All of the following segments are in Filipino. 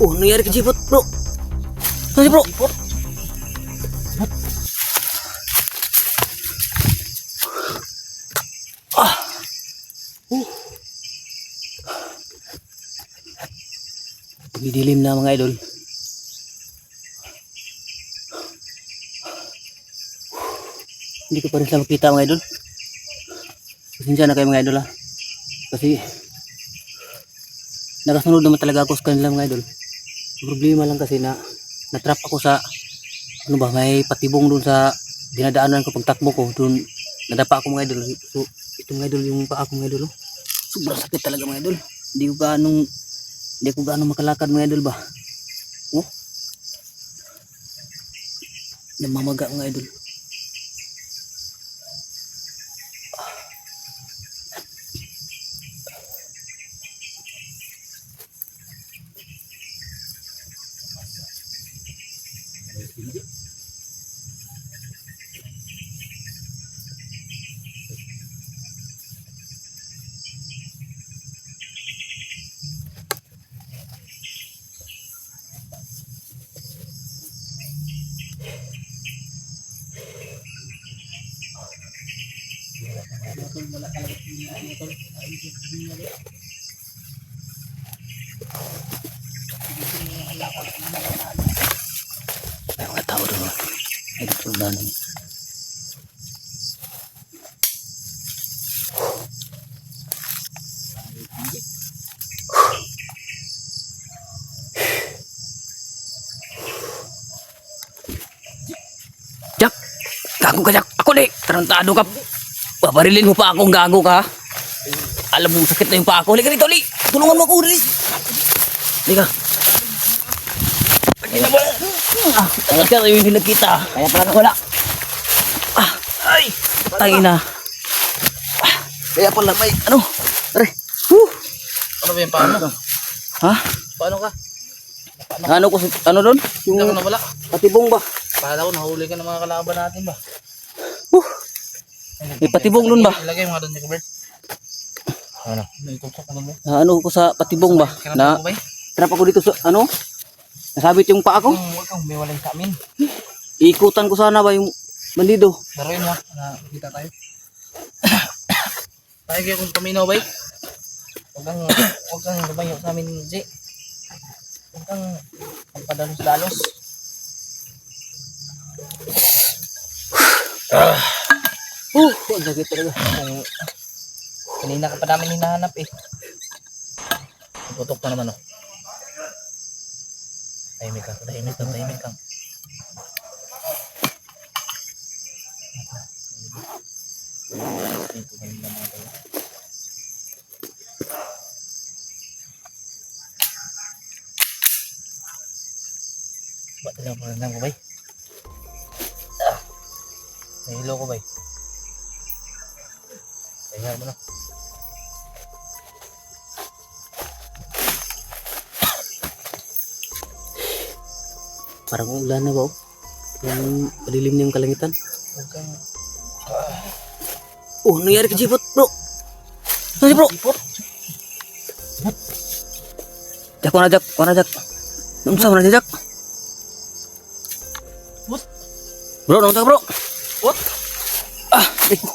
Oh, nangyari kay Jipot, bro. Ano si bro? Jipot? Ah. Didilim na mga idol. Hindi ko pa rin sila makita mga idol. Pasensya na kayo mga idol ha. Kasi nakasunod naman talaga ako sa kanila mga idol. Problema lang kasi na natrap ako sa ano ba, may patibong dun sa dinadaanan ko pagtakbo ko. Dun nadapa ako mga idol. So ito mga idol yung paa ko mga idol. Sobrang sakit talaga mga idol. Hindi ko gaano makalakad mga idol ba. Oh. Namamaga mga idol. May mga tao doon. Ay, tulad namin. Jak! Gago ka, Jak! Ako di! Tarantado ka! Babarilin mo pa akong gago ka! Alam mo, sakit na yung pa ako. Halika dito, Li! Tulungan mo ako, Li! Halika! Tangas ka tayo hindi nagkita. Kaya pala nakula. Ay! Tayo na. Kaya pala may ano? Aray! Ano ba yung paano? Ha? Paano ka? Ano ko ano doon? Hindi ako nawala. Patibong ba? Paala ko, nahuli ka ng mga kalaban natin ba? May patibong doon ba? Ilagay mo nga doon, Jacob. Ano? Itutok ko mo. Ano ko sa patibong ba? Na trap ako dito sa ano? Nasabit yung paa ko? Huwag kang umiwalay sa amin. Ikutan ko sana ba yung bandido? Laruin mo, nakita tayo. Tayo kayo kung paminaw ba? Huwag kang lumayo sa amin, J. Huwag kang magpadalos-dalos. Ang sakit talaga. Kanina ka pa namin hinahanap eh. Tutok na naman oh. Tahimik kang, tahimik kang, tahimik kang. Ba't lang pa rin ko bay? Nahilo ko bay. Pahinga mo na. Parang ulan na ba? Yung madilim na yung kalangitan. Huwag kang... Oh, nangyari kay Jipot, bro. Ano si bro? Jipot? Jak, mana Jak? Mana Jak? Nungsa mana Jak? What? Bro, nungsa bro? What? Iko.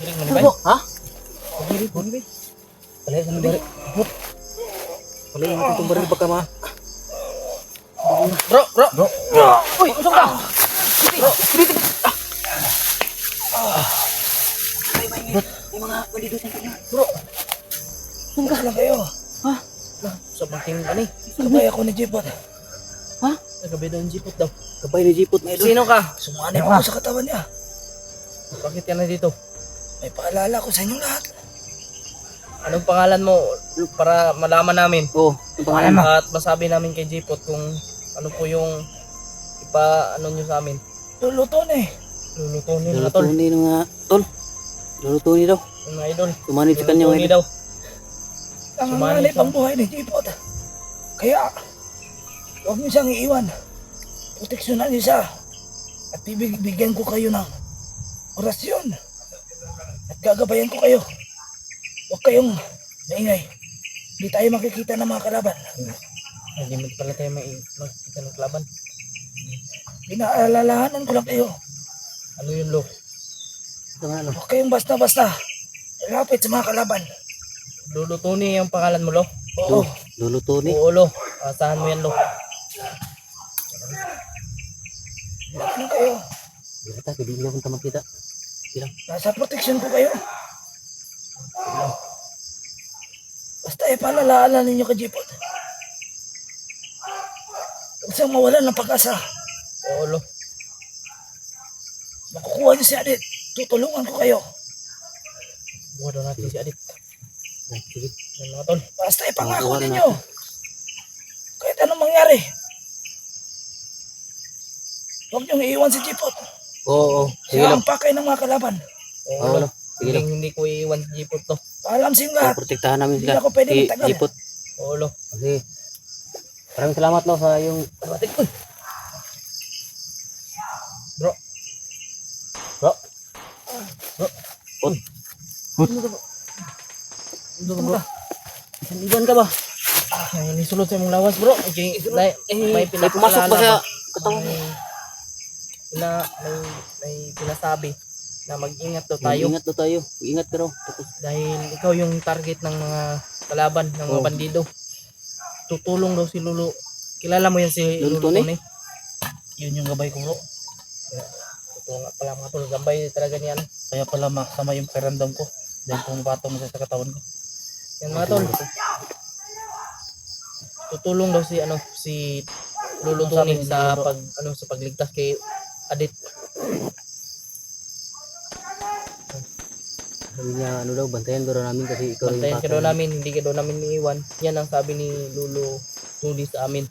Piring mo Ano ni bay? bro? Ha? Piring mo ni bay? Palay sa nabari. Palay yung ating baril baka ma. Bro, bro. Bro. Uy, usok ka. Bro, dito. May mga bandido sa kanya. Bro. Saan ka? Kayo. Ha? Sa pangking ka ni. Sabay ako ni Jipot. Ha? Nagabay daw yung Jipot daw. Kabay ni Jipot na idol. Sino ka? Sumanib ako sa katawan niya. Bakit ka na dito? May paalala ko sa inyo lahat. Anong pangalan mo para malaman namin? Oh, yung pangalan mo. At masabi namin kay Jipot kung ano po yung ano nyo sa amin. Luluto na eh. Luluto ni mga tol. Lulutuni nga, tol. Lulutuni daw. Yung mga idol. Tumanid sa kanya mga Luluto idol. daw. Nanganganib ang buhay ni Jipot. Kaya, huwag niyo siyang iiwan. Proteksyonan niyo siya. At bibigyan ko kayo ng orasyon. At gagabayan ko kayo. Huwag kayong maingay. Hindi tayo makikita ng mga kalaban. Hindi mo pala tayo makikita ng kalaban. Pinaalalahanan ko lang kayo. Ano yun, Lo? Ito nga, ano. Huwag kayong basta-basta. Lapit sa mga kalaban. Lolo Tony ang pangalan mo, Lo? Oo. Lolo Tony. Oo, Lo. Asahan mo yan, Lo. Lapit lang kayo. Hindi kita, hindi niya akong makita. Bilang. Nasa protection ko kayo. Basta ipaalalahanan ninyo kay Jipot. Huwag siyang mawalan ng pag-asa. Oo, Lo. Makukuha niyo si Adit. Tutulungan ko kayo. Buha daw natin si Adik. Sige. Yan, mga tol. Basta ipangako Makukuha na ninyo. Kahit anong mangyari. Huwag niyong iiwan si Jipot. Oo, sige Siya lang. ang pakay ng mga kalaban. Oo, Oo, Lo. Lo. Sige lang. Hindi ko iiwan si Jipot to. Paalam sa lahat. Protektahan namin Hindi sila. ako pwede Si magtagal. Jipot. Oo, Lo. Sige. Maraming salamat, Lo, sa yung Atik, uy. Bro. Bro. Bro. Put. Ano ka, bro? Isang iban ka ba? Ay, nisulot sa mong lawas, bro. Okay, may May pumasok ba sa katawan mo? May pinasabi na mag-ingat daw tayo Ingat daw tayo. Ingat ka raw. Tapos, dahil ikaw yung target ng mga kalaban, ng mga Oh. bandido. Tutulong daw si Lulu. Kilala mo yan si Lolo Lulu Tony? Tony? Yun yung gabay ko, bro. Totoo nga pala mga tol, gabay talaga niyan. Kaya pala makasama yung pakiramdam ko dahil pumapatong sa katawan ko. Yan mga tol. Tutulong daw si Lolo Tony sa pagligtas kay Adit. sabi niya, ano daw, bantayan daw namin kasi ikaw rin Bantayan yung ka daw namin, hindi ka daw namin iiwan. Yan ang sabi ni Lolo Tony sa amin.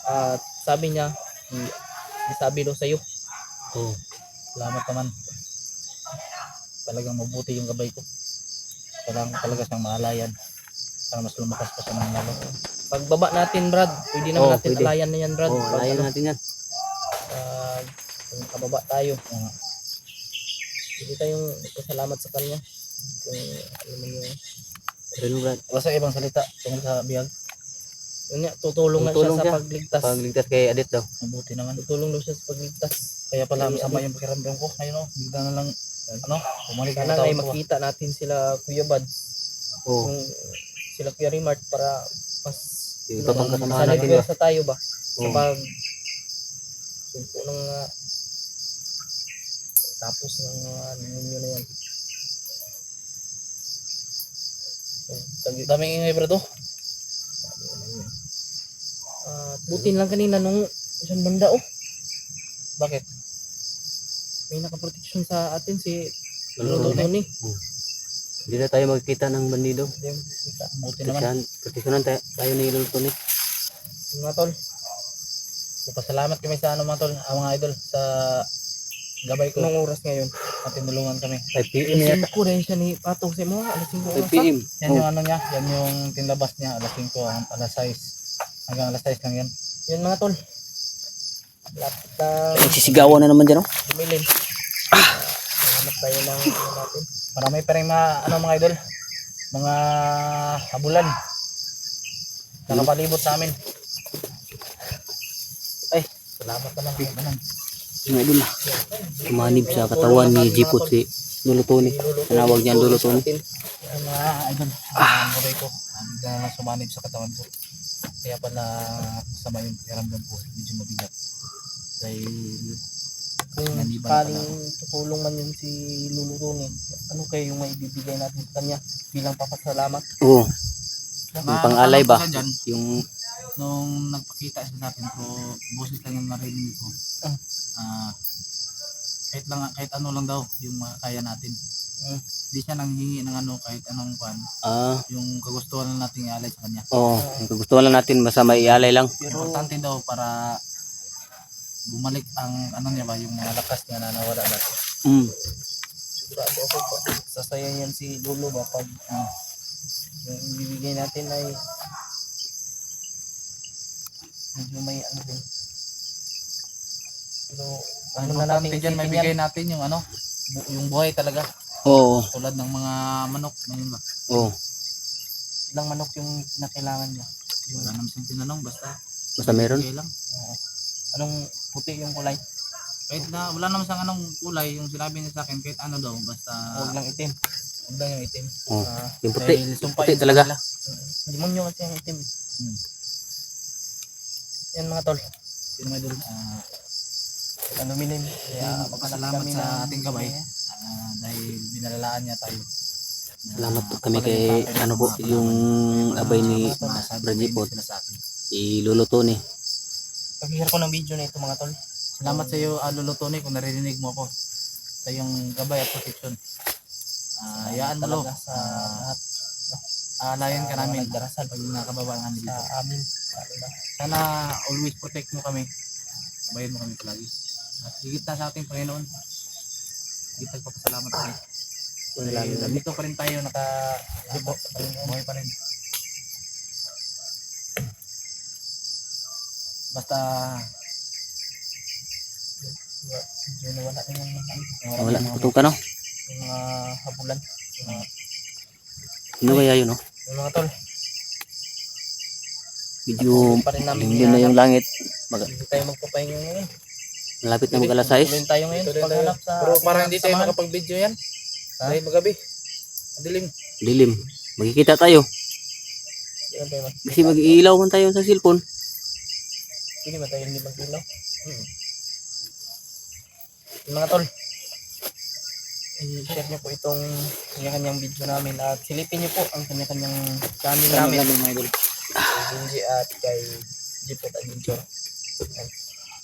At sabi niya, sabi daw sa'yo. Oo. Salamat naman. Talagang mabuti yung gabay ko. Talaga siyang maalayan. Para mas lumakas pa siya ng lalo. Pagbaba natin, Brad, pwede naman Oo, natin pwede. alayan na yan, Brad. Oo, alayan natin yan. Kung kababa tayo. Pwede tayong pasalamat sa kanya. Kung ano man yung... Pero Brad, Basta ibang salita tungkol sa biyag. Yun nga, tutulong nga siya Tutulong sa siya. pagligtas. pagligtas kay Adit daw. Mabuti naman. Tutulong daw siya sa pagligtas. Kaya pala masama yung pakiramdam ko. Ayun o, bigla na lang, bumalik Sana ang ay tao ko. Makita natin sila Kuya Buds. Oo. Kung sila Kuya Rimart para mas Yung kapagkasamahan natin ba? sa tayo ba? Sa Oo. pag sumpo ng tapos ng ninyo na yan. Daming ingay bro to. Butin lang kanina nung isang banda oh. Bakit? May nakaproteksyon sa atin si Lolo Tony. Hindi na tayo magkita ng bandido. Buti naman. Proteksyonan tayo ni Lolo Tony. Mga tol. Pasalamat kami sa mga tol, mga idol sa gabay ko. Anong oras ngayon? Tinulungan kami. 5 PM Isin yata. ko rin siya ni Patong si mo. Alas 5 oras 5 PM. Yan yung ano niya, yan yung tinlabas niya. Alas 5, alas 6. Hanggang alas 6 lang yan. Yan mga tol. Lapit na Nagsisigawan na naman dyan, oh. dumilim. Hanap tayo ng ano natin. Marami pa rin mga idol. Mga habulan. Nakapalibot sa amin. Ay, salamat naman. Nga dun na. Tumanib sa katawan ni Jipot si Lolo Tony. Tinawag niya Lolo Tony. Ang mga idol, ang gabay ko, bigla na sumanib sa katawan ko. Kaya pala sama yung pakiramdam ko, medyo mabigat. Dahil kung kaling tutulong man yun si Lolo Tony, ano kayo yung maibibigay natin sa kanya bilang papasalamat? Oo. Yung pang-alay ba? Yung Nung nagpakita siya sa akin ko, boses lang yung narinig ko. Kahit ano lang daw yung kaya natin. Hindi siya nanghingi ng ano kahit anong pan. Yung kagustuhan lang natin ialay sa kanya. Oo. Yung gusto lang natin basta maialay lang. Importante daw para bumalik ang ano niya ba, yung mga lakas niya na nawala dati. Sigurado ako pa. Sasaya yan si Lolo ba pag yung ibibigay natin ay medyo may ano din. Pero ano na natin dyan, may bigay natin yung ano, yung buhay talaga. Oo. Tulad ng mga manok, ngayon ba? Oo. ilang manok yung kinakailangan niya. Wala naman siyang tinanong, basta Basta meron. okay lang. Anong puti yung kulay? Kahit na wala naman siyang anong kulay, yung sinabi niya sa akin, kahit ano daw, basta huwag lang itim. Huwag lang yung itim. Oh, Ah, yung puti. dahil sumpa Puti yun sa talaga. kanila. Demonyo kasi yung itim. Yan mga tol. Yan mga tol. Aluminim. Kaya magpasalamat sa ating kabay. Dahil binalalaan niya tayo. Salamat po kami kay ano po yung abay ni Brady po. Iluluto ni. Pag-share ko ng video na ito mga tol. Salamat sa iyo, Lolo Tony, kung naririnig mo ako. Sa iyong gabay at protection. Yaan mo sa lahat. Alayan ka namin pag nakababangan dito. Sa amin. Sana always protect mo kami. Gabayan mo kami palagi. At higit na sa ating Panginoon. Higit nagpapasalamat kami. Dito pa rin tayo buhay pa rin. Basta wala Wala na putukan no. yung habulan. Sino kaya yun no? Yung mga tol. Medyo Pa rin namin limlim na yung langit. hindi tayo magpapahinga ngayon. Malapit na mag-alas 6. Tuloy tayo ngayon. Paghanap sa pero parang hindi tayo makapag-video yan. Dahil magabi. Madilim. Dilim. Magkikita tayo. Yan tayo man. Kasi mag-iilaw man tayo sa cellphone. Sige ba tayo hindi mag-ilaw? Yung mga tol. I-share nyo po itong kanya-kanyang video namin at silipin nyo po ang kanya-kanyang channel namin. Mga idol. Kay at kay Jipot Adventure.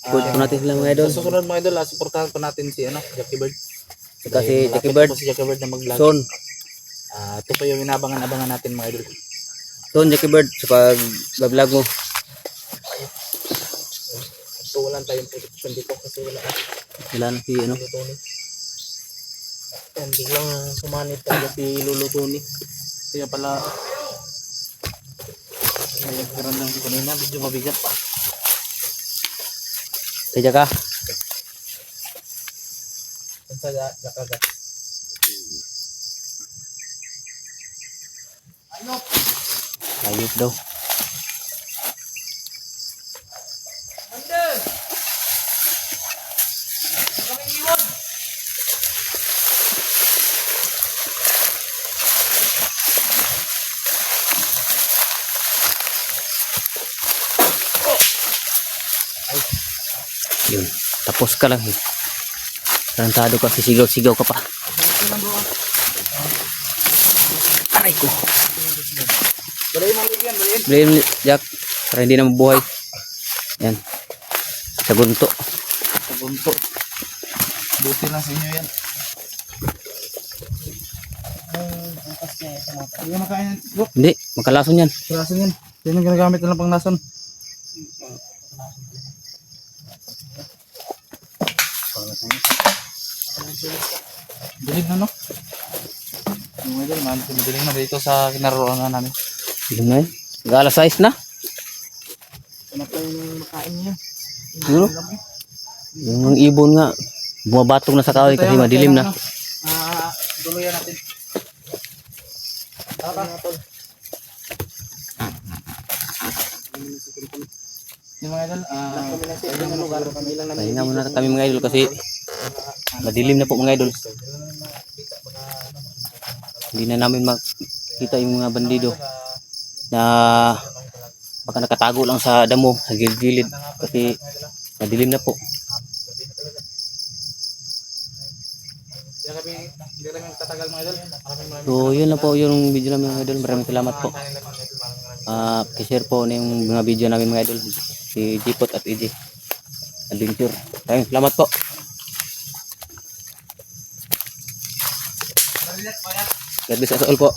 Support po natin sila mga idol. Sa susunod mga idol, supportahan pa natin si Jackie Bird. Kasi Jackie Bird. Bird. Si Jackie Bird na mag-vlog. Son. Ito pa yung inabangan-abangan natin mga idol. Son Jackie Bird sa pag-vlog mo. So wala tayong protection dito kasi wala Wala na si ano. Lolo Tony. Yan, biglang sumanit talaga si Lolo Tony. Kaya pala ayun, pero lang kanina medyo mabigat pa. Kaya ka. Yan sa dakagat. Ayop daw. Yun. Tapos ka lang eh. Tarantado ka. Sisigaw-sigaw ka pa. Aray ko. Dalayin mo yan, dalayin. Blame Jack. Para hindi na mabuhay. Yan. Sa gunto. Sa bunto. Buti lang sa inyo yan. Hindi ka makain yan. Look, Hindi. Magkalason yan. lason yan. Yan yung ginagamit nilang pang lason. Dilim na no? Yung idol, man, dilim na dito sa kinaroon namin. Yun na yun. Mag-alas 6 na. Ano pa yung makain niya? Ano? Yung ibon nga. Bumabatong na sa kahoy kasi madilim na. Tuluyan natin. Tara, tol. Yung mga idol, idol na lugar, kami lang namin. Pahinga muna kami mga idol kasi madilim na po mga idol. Hindi na namin makita yung mga bandido na baka nakatago lang sa damo, sa gilid-gilid kasi madilim na po. Hindi kami tatagal mga idol. So yun na po yung video namin mga idol. Maraming salamat po. Kishare po na yung mga video namin mga idol. Si Jipot at EJ Adventure. Maraming salamat po. God bless us all po.